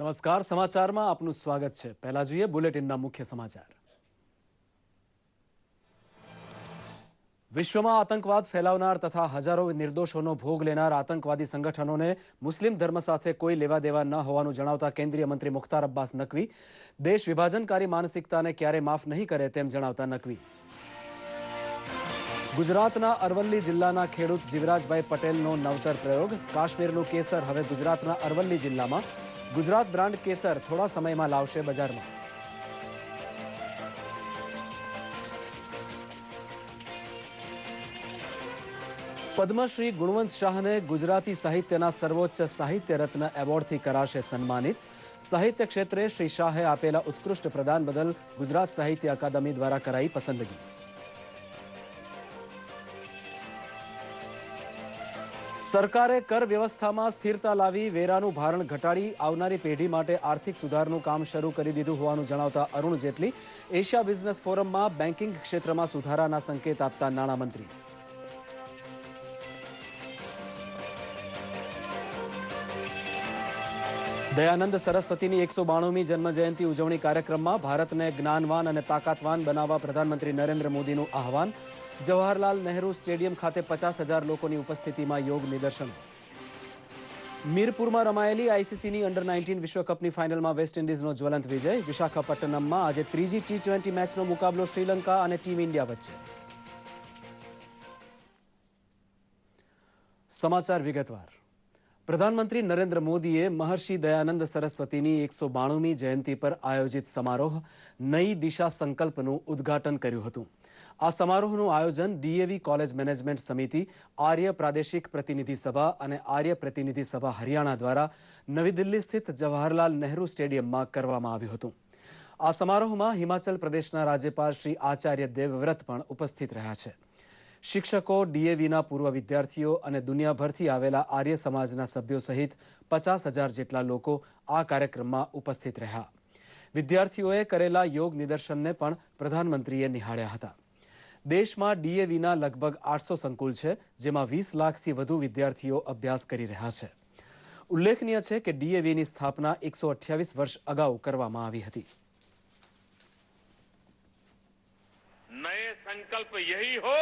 નમસ્કાર, સમાચારમાં આપનું સ્વાગત છે। પહેલા જોઈએ બુલેટિનના મુખ્ય સમાચાર। વિશ્વમાં આતંકવાદ ફેલાવનાર તથા હજારો નિર્દોષોનો ભોગ લેનાર આતંકવાદી સંગઠનોને મુસ્લિમ ધર્મ સાથે કોઈ લેવા-દેવા ન હોવાનું જણાવતા કેન્દ્રીય મંત્રી મુખ્તાર અબ્બાસ નકવી દેશ વિભાજનકારી માનસિકતાને ક્યારે માફ નહીં કરે તેમ જણાવતા નકવી ગુજરાતના અરવલ્લી જિલ્લાના ખેડૂત જીવરાજભાઈ પટેલનો નવતર પ્રયોગ। કાશ્મીરનું કેસર હવે ગુજરાતના અરવલ્લી જિલ્લામાં ગુજરાત બ્રાન્ડ કેસર થોડા સમયમાં લાવશે બજારમાં। પદ્મશ્રી ગુણવંત શાહને ગુજરાતી સાહિત્યના સર્વોચ્ચ સાહિત્ય રત્ન એવોર્ડથી કરાશે સન્માનિત। સાહિત્ય ક્ષેત્રે શ્રી શાહે આપેલા ઉત્કૃષ્ટ પ્રદાન બદલ ગુજરાત સાહિત્ય અકાદમી દ્વારા કરાઈ પસંદગી। સરકારે કર વ્યવસ્થામાં સ્થિરતા લાવી વેરાનું ભારણ ઘટાડી આવનારી પેઢી માટે આર્થિક સુધારનું કામ શરૂ કરી દીધું હોવાનું જણાવતા અરુણ જેટલી એશિયા બિઝનેસ ફોરમમાં બેન્કિંગ ક્ષેત્રમાં સુધારાના સંકેત આપતા નાણામંત્રી। દયાનંદ સરસ્વતીની 192મી જન્મજયંતિ ઉજવણી કાર્યક્રમમાં ભારતને જ્ઞાનવાન અને તાકાતવાન બનાવવા પ્રધાનમંત્રી નરેન્દ્ર મોદીનું આહવાન। જવાહરલાલ નહેરુ સ્ટેડિયમ ખાતે 50,000 લોકોની ઉપસ્થિતિમાં યોગ નિદર્શન। મીરપુરમાં રમાયેલી આઈસીસીની અંડર-19 વિશ્વકપની ફાઇનલમાં વેસ્ટ ઇન્ડિઝનો જ્વલંત વિજય। વિશાખાપટ્ટનમમાં આજે ત્રીજી ટી20 મેચનો મુકાબલો શ્રીલંકા અને ટીમ ઇન્ડિયા વચ્ચે। સમાચાર વિગતવાર। પ્રધાનમંત્રી નરેન્દ્ર મોદીએ મહર્ષિ દયાનંદ સરસ્વતીની 192મી જયંતિ પર આયોજિત સમારોહ નઈ દિશા સંકલ્પનું ઉદ્ઘાટન કર્યું હતું। આ સમારોહનું આયોજન ડીએવી કોલેજ મેનેજમેન્ટ સમિતિ, આર્ય પ્રાદેશિક પ્રતિનિધિ સભા અને આર્ય પ્રતિનિધિ સભા હરિયાણા દ્વારા નવી દિલ્હી સ્થિત જવાહરલાલ નહેરુ સ્ટેડિયમમાં કરવામાં આવ્યું હતું। આ સમારોહમાં હિમાચલ પ્રદેશના રાજ્યપાલ શ્રી આચાર્ય દેવવ્રત પણ ઉપસ્થિત રહ્યા છે। શિક્ષકો, ડીએવીના પૂર્વ વિદ્યાર્થીઓ અને દુનિયાભરથી આવેલા આર્ય સમાજના સભ્યો સહિત 50,000 જેટલા લોકો આ કાર્યક્રમમાં ઉપસ્થિત રહ્યા। વિદ્યાર્થીઓએ કરેલા યોગ નિદર્શનને પણ પ્રધાનમંત્રીએ નિહાળ્યા હતા। દેશમાં ડીએવીના લગભગ 800 સંકુલ છે, જેમાં 20 લાખથી વધુ વિદ્યાર્થીઓ અભ્યાસ કરી રહ્યા છે। ઉલ્લેખનીય છે કે ડીએવીની સ્થાપના 128 વર્ષ અગાઉ કરવામાં આવી હતી। नए संकल्प यही हो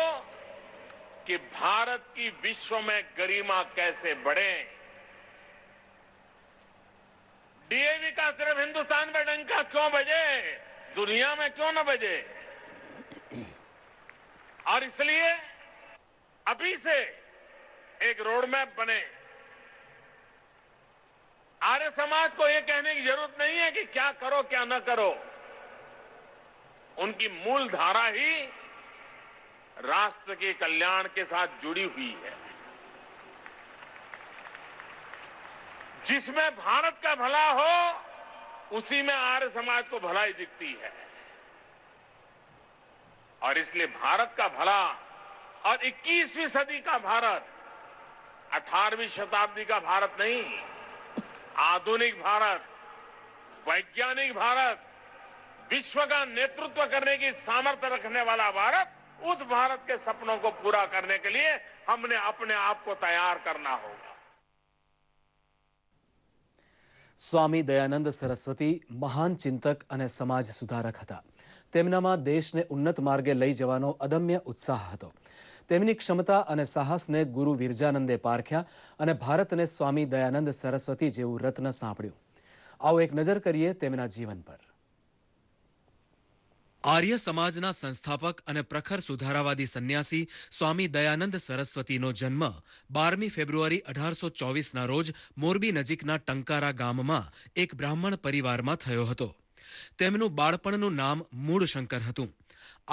कि भारत की विश्व में गरिमा कैसे बढ़े। डीएवी का सिर्फ हिंदुस्तान में डंका क्यों बजे, दुनिया में क्यों न बजे। और इसलिए अभी से एक रोड मैप बने। आर्य समाज को यह कहने की जरूरत नहीं है कि क्या करो क्या न करो। उनकी मूल धारा ही राष्ट्र के कल्याण के साथ जुड़ी हुई है, जिसमें भारत का भला हो उसी में आर्य समाज को भलाई दिखती है। और इसलिए भारत का भला और 21वीं सदी का भारत, 18वीं शताब्दी का भारत नहीं, आधुनिक भारत, वैज्ञानिक भारत, विश्व का नेतृत्व करने की सामर्थ्य रखने वाला भारत, उस भारत के सपनों को पूरा करने के लिए हमने अपने आप को तैयार करना होगा। સ્વામી દયાનંદ સરસ્વતી મહાન ચિંતક અને સમાજ સુધારક હતા। તેમનામાં દેશને ઉન્નત માર્ગે લઈ જવાનો અદમ્ય ઉત્સાહ હતો। તેમની ક્ષમતા અને સાહસને ગુરુ વિરજાનંદે પારખ્યા અને ભારતને સ્વામી દયાનંદ સરસ્વતી જેવું રત્ન સાંપડ્યું। આવો એક નજર કરીએ તેમના જીવન પર। આર્ય સમાજના સંસ્થાપક અને પ્રખર સુધારાવાદી સંન્યાસી સ્વામી દયાનંદ સરસ્વતીનો જન્મ 12મી ફેબ્રુઆરી 1824ના રોજ મોરબી નજીકના ટંકારા ગામમાં એક બ્રાહ્મણ પરિવારમાં થયો હતો। તેમનું બાળપણનું નામ મૂળશંકર હતું।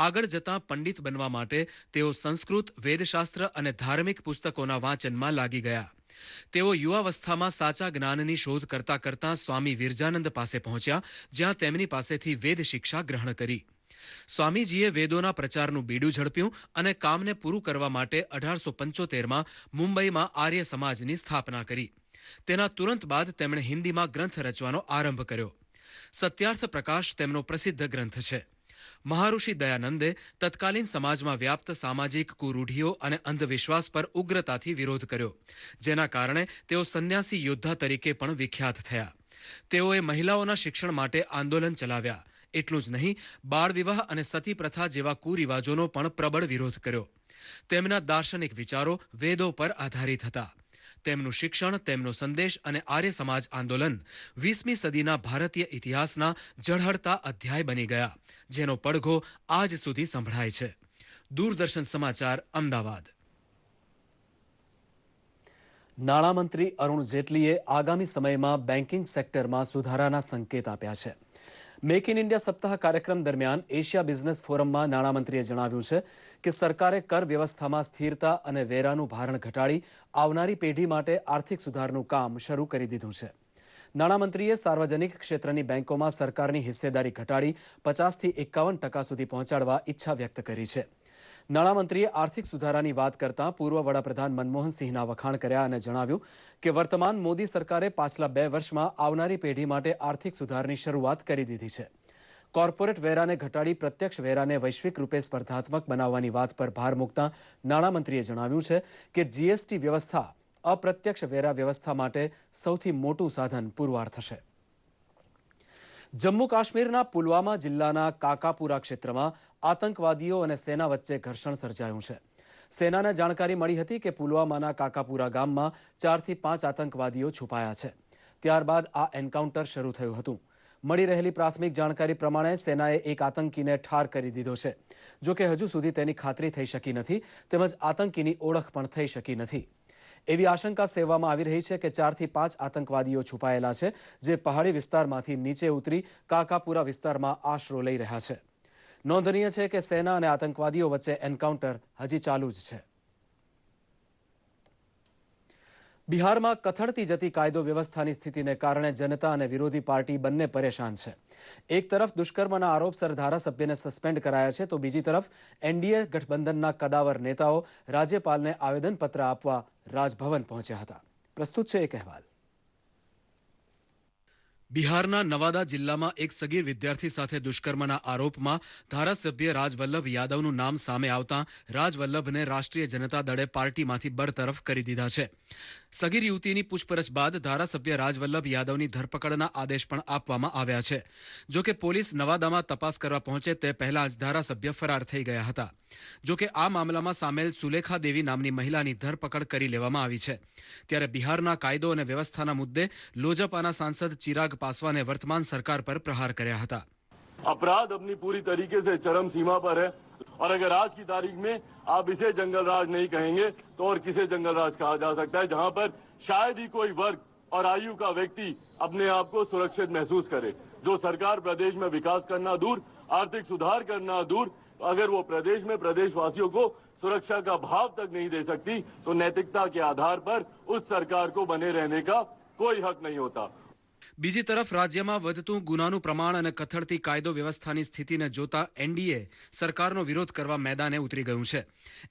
આગળ જતાં પંડિત બનવા માટે તેઓ સંસ્કૃત, વેદશાસ્ત્ર અને ધાર્મિક પુસ્તકોના વાંચનમાં લાગી ગયા। તેઓ યુવાવસ્થામાં સાચા જ્ઞાનની શોધ કરતા કરતા સ્વામી વિરજાનંદ પાસે પહોંચ્યા, જ્યાં તેમની પાસેથી વેદ શિક્ષા ગ્રહણ કરી। સ્વામીજીએ વેદોના પ્રચારનું બીડું ઝડપ્યું અને કામને પૂરું કરવા માટે 1875માં મુંબઈમાં આર્ય સમાજની સ્થાપના કરી। તેના તુરંત બાદ તેમણે હિન્દીમાં ગ્રંથ રચવાનો આરંભ કર્યો। સત્યાર્થ પ્રકાશ તેમનો પ્રસિદ્ધ ગ્રંથ છે। મહાઋષિ દયાનંદે તત્કાલીન સમાજમાં વ્યાપ્ત સામાજિક કુરૂઢિઓ અને અંધવિશ્વાસ પર ઉગ્રતાથી વિરોધ કર્યો, જેના કારણે તેઓ સંન્યાસી યોદ્ધા તરીકે પણ વિખ્યાત થયા। તેઓએ મહિલાઓના શિક્ષણ માટે આંદોલન ચલાવ્યા. એટલું જ નહીં, બાળ વિવાહ અને સતી પ્રથા જેવા કુરિવાજોનો પણ પ્રબળ વિરોધ કર્યો. તેમના દાર્શનિક વિચારો વેદો પર આધારિત હતા. તેમનું શિક્ષણ, તેમનો સંદેશ અને આર્ય સમાજ આંદોલન 20મી સદીના ભારતીય ઇતિહાસના ઝળહળતા અધ્યાય બની ગયા, જેનો પડઘો આજ સુધી સંભળાય છે. દૂરદર્શન સમાચાર, અમદાવાદ. નાણામંત્રી અરુણ જેટલીએ આગામી સમયમાં બેન્કિંગ સેક્ટરમાં સુધારાના સંકેત આપ્યા છે. મેક ઇન ઇન્ડિયા સપ્તાહ કાર્યક્રમ દરમિયાન એશિયા બિઝનેસ ફોરમમાં નાણામંત્રીએ જણાવ્યું છે કે સરકારે કર વ્યવસ્થામાં સ્થિરતા અને વેરાનું ભારણ ઘટાડી આવનારી પેઢી માટે આર્થિક સુધારનું કામ શરૂ કરી દીધું છે. નાણામંત્રીએ સાર્વજનિક ક્ષેત્રની બેંકોમાં સરકારની હિસ્સેદારી ઘટાડી 50થી 51% સુધી પહોંચાડવા ઈચ્છા વ્યક્ત કરી છે. નાણામંત્રીએ આર્થિક સુધારાની વાત કરતા પૂર્વ વડાપ્રધાન મનમોહન સિંહના વખાણ કર્યા અને જણાવ્યું કે વર્તમાન મોદી સરકારે પાછલા 2 વર્ષમાં આવનારી પેઢી માટે આર્થિક સુધારની શરૂઆત કરી દીધી છે. કોર્પોરેટ વેરાને ઘટાડી પ્રત્યક્ષ વેરાને વૈશ્વિક રૂપે સ્પર્ધાત્મક બનાવવાની વાત પર ભાર મૂકતા નાણામંત્રીએ જણાવ્યું છે કે જીએસટી વ્યવસ્થા અપ્રત્યક્ષ વેરા વ્યવસ્થા માટે સૌથી મોટું સાધન પુરવાર થશે. જમ્મુ કાશ્મીરના પુલવામા જિલ્લાના કાકાપુરા ક્ષેત્રમાં આતંકવાદીઓ અને સેના વચ્ચે ઘર્ષણ સર્જાયું છે. સેનાને જાણકારી મળી હતી કે પુલવામાના કાકાપુરા ગામમાં 4થી 5 આતંકવાદીઓ છુપાયા છે. ત્યારબાદ આ એન્કાઉન્ટર શરૂ થયું હતું. મળી રહેલી પ્રાથમિક જાણકારી પ્રમાણે સેનાએ એક આતંકીને ઠાર કરી દીધો છે. જો કે હજુ સુધી તેની ખાતરી થઈ શકી નથી, તેમજ આતંકીની ઓળખ પણ થઈ શકી નથી. એવી આશંકા સેવવામાં આવી રહી છે કે 4થી 5 આતંકવાદીઓ છુપાયેલા છે, જે પહાડી વિસ્તારમાંથી નીચે ઉતરી કાકાપુરા વિસ્તારમાં આશરો લઈ રહ્યા છે. નોંધનીય છે કે સેના અને આતંકવાદીઓ વચ્ચે એન્કાઉન્ટર હજી ચાલુ જ છે. બિહારમાં કથળતી જતી કાયદો વ્યવસ્થાની સ્થિતિને કારણે જનતા અને વિરોધી પાર્ટી બંને પરેશાન છે. એક તરફ દુષ્કર્મના આરોપસર ધારાસભ્યને સસ્પેન્ડ કરાયા છે, તો બીજી તરફ એનડીએ ગઠબંધનના કદાવર નેતાઓ રાજ્યપાલને આવેદનપત્ર આપવા રાજભવન પહોંચ્યા હતા. પ્રસ્તુત છે એક અહેવાલ. બિહારના નવાદા જિલ્લામાં એક સગીર વિદ્યાર્થી સાથે દુષ્કર્મના આરોપમાં ધારાસભ્ય રાજવલ્લભ યાદવનું નામ સામે આવતા રાજવલ્લભને રાષ્ટ્રીય જનતા દળે પાર્ટીમાંથી બરતરફ કરી દીધા છે. સગીર યુવતીની પૂછપરછ બાદ ધારાસભ્ય રાજવલ્લભ યાદવની ધરપકડના આદેશ પણ આપવામાં આવ્યા છે. જો કે પોલીસ નવાદામાં તપાસ કરવા પહોંચે તે પહેલા જ ધારાસભ્ય ફરાર થઈ ગયા હતા. જો કે આ મામલામાં સામેલ સુલેખા દેવી નામની મહિલાની ધરપકડ કરી લેવામાં આવી છે. ત્યારે બિહારના કાયદો અને વ્યવસ્થાના મુદ્દે લોજપાના સાંસદ ચિરાગ पासवान ने वर्तमान सरकार पर प्रहार કર્યા હતા. अपराध अपनी पूरी तरीके से चरम सीमा पर है और अगर आज की तारीख में आप इसे जंगल राज नहीं कहेंगे तो और किसे जंगल राज कहा जा सकता है, जहां पर शायद ही कोई वर्ग और आयु का व्यक्ति अपने आप को सुरक्षित महसूस करे. जो सरकार प्रदेश में विकास करना दूर, आर्थिक सुधार करना दूर, अगर वो प्रदेश में प्रदेशवासियों को सुरक्षा का भाव तक नहीं दे सकती तो नैतिकता के आधार पर उस सरकार को बने रहने का कोई हक नहीं होता. બીજી તરફ રાજ્યમાં વધતું ગુનાનું પ્રમાણ અને કથળતી કાયદો વ્યવસ્થાની સ્થિતિને જોતા એનડીએ સરકારનો વિરોધ કરવા મેદાને ઉતરી ગયું છે.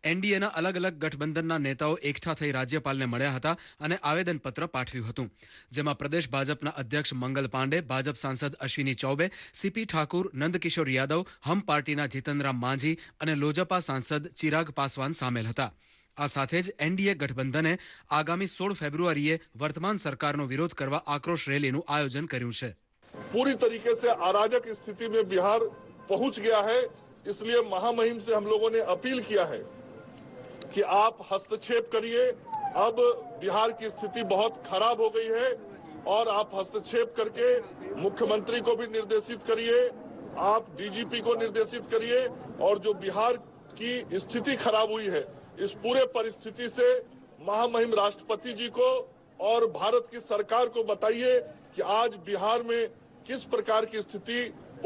એનડીએના અલગ અલગ ગઠબંધનના નેતાઓ એકઠા થઈ રાજ્યપાલને મળ્યા હતા અને આવેદનપત્ર પાઠવ્યું હતું, જેમાં પ્રદેશ ભાજપના અધ્યક્ષ મંગલ પાંડે, ભાજપ સાંસદ અશ્વિની ચૌબે, સીપી ઠાકુર, નંદકિશોર યાદવ, હમ પાર્ટીના જીતનરામ માંઝી અને લોજપા સાંસદ ચિરાગ પાસવાન સામેલ હતા. આ સાથે જ એનડીએ ગઠબંધને આગામી 16 ફેબ્રુઆરીએ વર્તમાન સરકારનો વિરોધ કરવા આક્રોશ રેલીનું આયોજન કર્યું છે. पूरी तरीके से अराजक स्थिति में बिहार पहुंच गया है. इसलिए महामहिम से हम लोगों ने अपील किया है कि आप हस्तक्षेप करिए. अब बिहार की स्थिति बहुत खराब हो गई है और आप हस्तक्षेप करके मुख्यमंत्री को भी निर्देशित करिए, आप डीजीपी को निर्देशित करिए और जो बिहार की स्थिति खराब हुई है इस पूरे परिस्थिति से महामहिम राष्ट्रपति जी को और भारत की सरकार को बताइए कि आज बिहार में किस प्रकार की स्थिति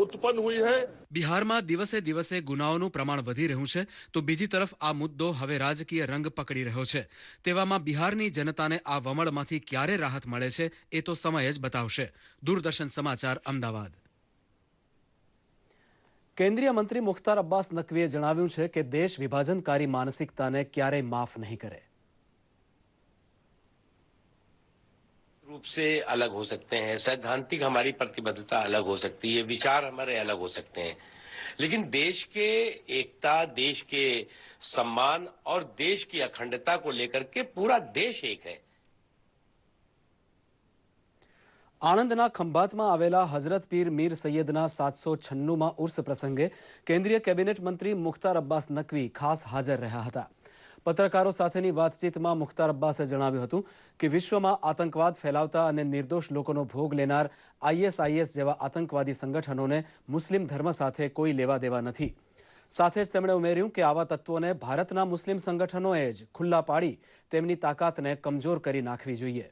उत्पन्न हुई है. બિહારમાં દિવસે દિવસે ગુનાઓનું પ્રમાણ વધી રહ્યું છે, તો બીજી તરફ આ મુદ્દો હવે રાજકીય રંગ પકડી રહ્યો છે. તેવામાં બિહારની જનતાને આ વમળમાંથી ક્યારે રાહત મળે છે એ તો સમય જ બતાવશે. દૂરદર્શન સમાચાર, અમદાવાદ. કેન્દ્રીય મંત્રી મુખ્તાર અબ્બાસ નકવીએ જણાવ્યું છે કે દેશ વિભાજનકારી માનસિકતાને ક્યારેય માફ નહીં કરે. रूप से अलग हो सकते हैं, सैद्धांतिक हमारी प्रतिबद्धता अलग हो सकती है, विचार हमारे अलग हो सकते हैं, लेकिन देश के एकता, देश के सम्मान और देश की अखंडता को लेकर के पूरा देश एक है. આણંદના ખંભાતમાં આવેલા હઝરત પીર મીર સૈયદના 796માં ઉર્સ પ્રસંગે કેન્દ્રીય કેબિનેટ મંત્રી મુખ્તાર અબ્બાસ નકવી ખાસ હાજર રહ્યા હતા. પત્રકારો સાથેની વાતચીતમાં મુખ્તાર અબ્બાસે જણાવ્યું હતું કે વિશ્વમાં આતંકવાદ ફેલાવતા અને નિર્દોષ લોકોનો ભોગ લેનાર ISIS જેવા આતંકવાદી સંગઠનોને મુસ્લિમ ધર્મ સાથે કોઈ લેવા દેવા નથી. સાથે જ તેમણે ઉમેર્યું કે આવા તત્વોને ભારતના મુસ્લિમ સંગઠનોએ જ ખુલ્લા પાડી તેમની તાકાતને કમજોર કરી નાખવી જોઈએ.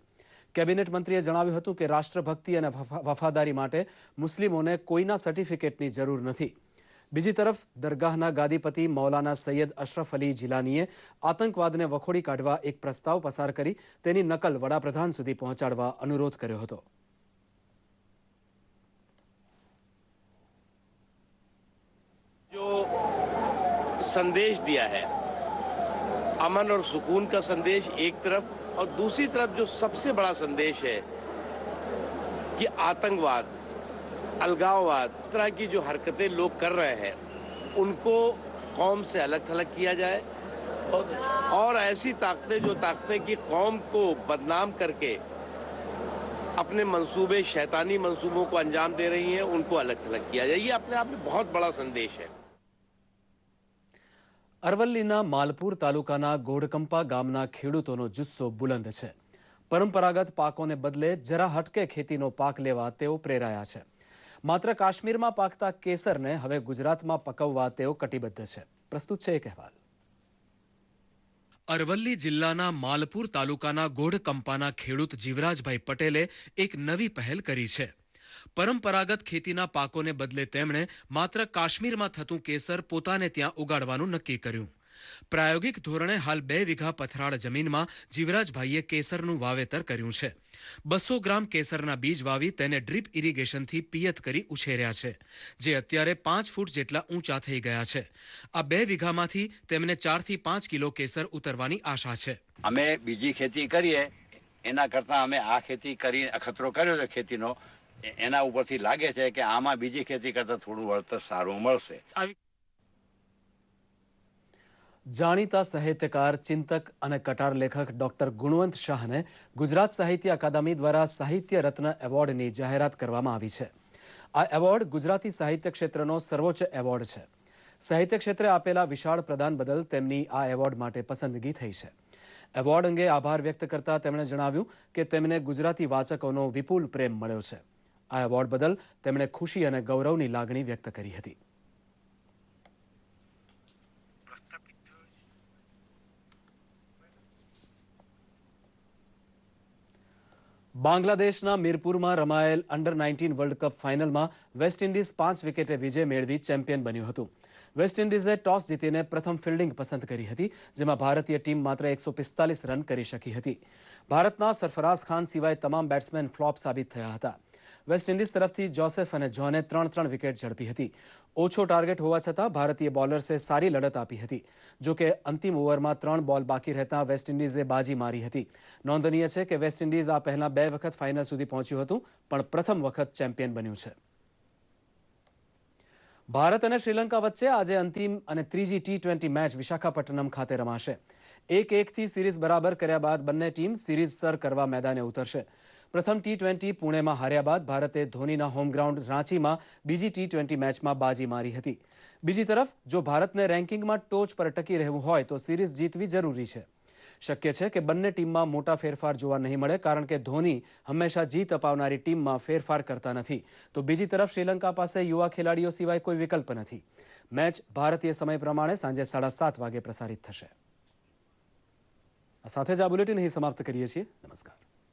કેબિનેટ મંત્રીએ જણાવ્યું હતું કે રાષ્ટ્રભક્તિ અને વફાદારી માટે મુસ્લિમોને કોઈના સર્ટિફિકેટની જરૂર નથી. બીજી તરફ દરગાહના ગાદીપતિ મૌલાના સૈયદ અશરફ અલી જિલાનીએ આતંકવાદને વખોડી કાઢવા એક પ્રસ્તાવ પસાર કરી તેની નકલ વડાપ્રધાન સુધી પહોંચાડવા અનુરોધ કર્યો હતો. संदेश दिया है अमन और सुकून का संदेश एक तरफ और दूसरी तरफ जो सबसे बड़ा संदेश है कि आतंकवाद अलगाववाद तरह की जो हरकतें लोग कर रहे हैं उनको कौम से अलग थलग किया जाए और ऐसी ताकतें जो ताकतें कि कौम को बदनाम करके अपने मंसूबे शैतानी मंसूबों को अंजाम दे रही हैं उनको अलग थलग किया जाए. ये अपने आप में बहुत बड़ा संदेश है. અરવલ્લીના માલપુર તાલુકાના ગોઢકંપા ગામના ખેડૂતોનો જુસ્સો બુલંદ છે. પરંપરાગત પાકોને બદલે જરા હટકે ખેતીનો પાક લેવા તેઓ પ્રેરાયા છે. માત્ર કાશ્મીરમાં પાકતા કેસરને હવે ગુજરાતમાં પકવવા તેઓ કટિબદ્ધ છે. પ્રસ્તુત છે એક અહેવાલ. અરવલ્લી જિલ્લાના માલપુર તાલુકાના ગોઢકંપાના ખેડૂત જીવરાજભાઈ પટેલે એક નવી પહેલ કરી છે. પરંપરાગત ખેતીના પાકોને બદલે તેમણે માત્ર કાશ્મીરમાં થતું કેસર પોતાને ત્યાં ઉગાડવાનું નક્કી કર્યું. પ્રાયોગિક ધોરણે હાલ 2 વીઘા પથરાળ જમીનમાં જીવરાજભાઈએ કેસરનું વાવેતર કર્યું છે. 200 ગ્રામ કેસરના બીજ વાવી તેને ડ્રીપ ઇરિગેશનથી પિયત કરી ઉછેર્યા છે, જે અત્યારે 5 ફૂટ જેટલા ઊંચા થઈ ગયા છે. આ 2 વીઘામાંથી તેમને 4 થી 5 કિલો કેસર ઉતરવાની આશા છે. અમે બીજી ખેતી કરીએ એના કરતાં અમે આ ખેતી કરી અખતરો કર્યો છે ખેતીનો, એના ઉપરથી લાગે છે કે આમાં બીજી ખેતી કરતાં થોડું વળતર સારું મળશે. જાણીતા સાહિત્યકાર, ચિંતક અને કટાર લેખક ડોક્ટર ગુણવંત શાહને ગુજરાત સાહિત્ય અકાદમી દ્વારા સાહિત્ય રત્ન એવોર્ડની જાહેરાત કરવામાં આવી છે. આ એવોર્ડ ગુજરાતી સાહિત્ય ક્ષેત્રનો સર્વોચ્ચ એવોર્ડ છે. સાહિત્ય ક્ષેત્રે આપેલા વિશાળ પ્રદાન બદલ તેમની આ એવોર્ડ માટે પસંદગી થઈ છે. એવોર્ડ અંગે આભાર વ્યક્ત કરતા તેમણે જણાવ્યું કે તેમને ગુજરાતી વાચકોનો વિપુલ પ્રેમ મળ્યો છે. આ એવોર્ડ બદલ તેમણે ખુશી અને ગૌરવની લાગણી વ્યક્ત કરી હતી. બાંગ્લાદેશના મીરપુરમાં રમાયેલ અંડર-19 વર્લ્ડ કપ ફાઇનલમાં વેસ્ટ ઇન્ડિઝ 5 વિકેટે વિજય મેળવી ચેમ્પિયન બન્યું હતું. વેસ્ટ ઇન્ડિઝે ટોસ જીતીને પ્રથમ ફિલ્ડિંગ પસંદ કરી હતી, જેમાં ભારતીય ટીમ માત્ર 145 રન કરી શકી હતી. ભારતના સરફરાઝ ખાન સિવાય તમામ બેટ્સમેન ફ્લોપ સાબિત થયા હતા. વેસ્ટ ઇન્ડિઝ તરફથી જોસેફ અને જોને 3-3 વિકેટ ઝડપી હતી. ઓછો ટાર્ગેટ હોવા છતાં ભારતીય બોલર્સે સારી લડત આપી હતી. જો કે અંતિમ ઓવરમાં 3 બોલ બાકી રહેતા વેસ્ટ ઇન્ડિઝે બાજી મારી હતી. નોંધનીય છે કે વેસ્ટ ઇન્ડિઝ આ પહેલા 2 વખત ફાઇનલ સુધી પહોંચ્યું હતું, પણ પ્રથમ વખત ચેમ્પિયન બન્યું છે. ભારત અને શ્રીલંકા વચ્ચે આજે અંતિમ અને ત્રીજી T20 મેચ વિશાખાપટ્ટનમ ખાતે રમાશે. 1-1થી સિરીઝ બરાબર કર્યા બાદ બંને ટીમ સિરીઝ સર કરવા મેદાને ઉતરશે. પ્રથમ T20 પુણેમાં હાર્યા બાદ ભારતે ધોનીના હોમ ગ્રાઉન્ડ રાંચીમાં બીજી T20 મેચમાં બાજી મારી હતી. બીજી તરફ જો ભારતને રેન્કિંગમાં ટોચ પર ટકી રહેવું હોય તો સિરીઝ જીતવી જરૂરી છે. શક્ય છે કે બંને ટીમમાં મોટા ફેરફાર જોવા નહીં મળે, કારણ કે ધોની હંમેશા જીત અપાવનારી ટીમમાં ફેરફાર કરતા નથી. તો બીજી તરફ શ્રીલંકા પાસે યુવા ખેલાડીઓ સિવાય કોઈ વિકલ્પ નથી. મેચ ભારતીય સમય પ્રમાણે સાંજે 7:30 વાગે પ્રસારિત થશે. આ સાથે જ આ બુલેટિન અહીં સમાપ્ત કરીએ છીએ. નમસ્કાર.